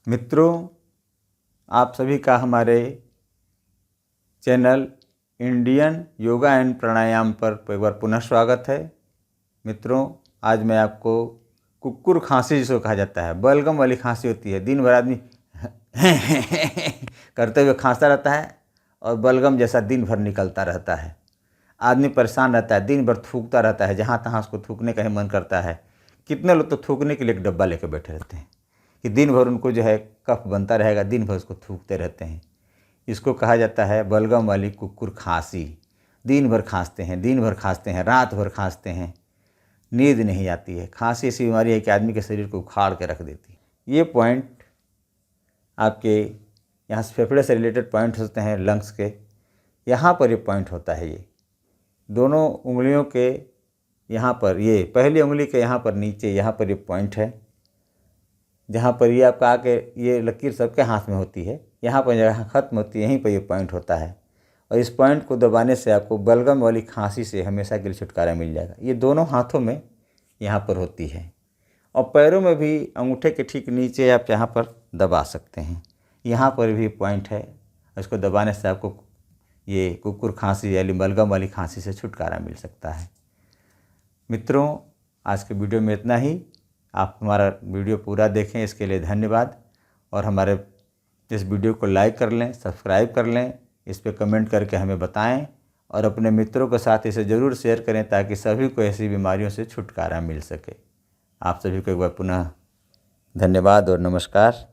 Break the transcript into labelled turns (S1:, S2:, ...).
S1: मित्रों, आप सभी का हमारे चैनल इंडियन योगा एंड प्राणायाम पर एक बार पुनः स्वागत है। मित्रों, आज मैं आपको कुक्कुर खांसी जिसको कहा जाता है, बलगम वाली खांसी होती है। दिन भर आदमी करते हुए खांसता रहता है और बलगम जैसा दिन भर निकलता रहता है। आदमी परेशान रहता है, दिन भर थूकता रहता है, जहाँ तहाँ उसको थूकने का ही मन करता है। कितने लोग तो थूकने के लिए एक डब्बा लेकर बैठे रहते हैं कि दिन भर उनको जो है कफ बनता रहेगा, दिन भर उसको थूकते रहते हैं। इसको कहा जाता है बलगम वाली कुक्कुर खांसी। दिन भर खांसते हैं, दिन भर खांसते हैं, रात भर खांसते हैं, नींद नहीं आती है। खांसी ऐसी बीमारी है कि आदमी के शरीर को उखाड़ के रख देती है। ये पॉइंट आपके यहाँ से फेफड़े से रिलेटेड पॉइंट होते हैं, लंग्स के यहाँ पर ये पॉइंट होता है। ये दोनों उंगलियों के यहाँ पर, ये पहली उंगली के यहाँ पर नीचे यहाँ पर ये पॉइंट है, जहाँ पर ये आपका आके ये लकीर सबके हाथ में होती है। यहाँ पर जहाँ ख़त्म होती है यहीं पर ये पॉइंट होता है और इस पॉइंट को दबाने से आपको बलगम वाली खांसी से हमेशा के लिए छुटकारा मिल जाएगा। ये दोनों हाथों में यहाँ पर होती है और पैरों में भी अंगूठे के ठीक नीचे आप यहाँ पर दबा सकते हैं। यहाँ पर भी पॉइंट है, इसको दबाने से आपको ये कुक्कुर खांसी यानी बलगम वाली खांसी से छुटकारा मिल सकता है। मित्रों, आज के वीडियो में इतना ही। आप हमारा वीडियो पूरा देखें इसके लिए धन्यवाद और हमारे इस वीडियो को लाइक कर लें, सब्सक्राइब कर लें, इस पे कमेंट करके हमें बताएं और अपने मित्रों के साथ इसे ज़रूर शेयर करें ताकि सभी को ऐसी बीमारियों से छुटकारा मिल सके। आप सभी को एक बार पुनः धन्यवाद और नमस्कार।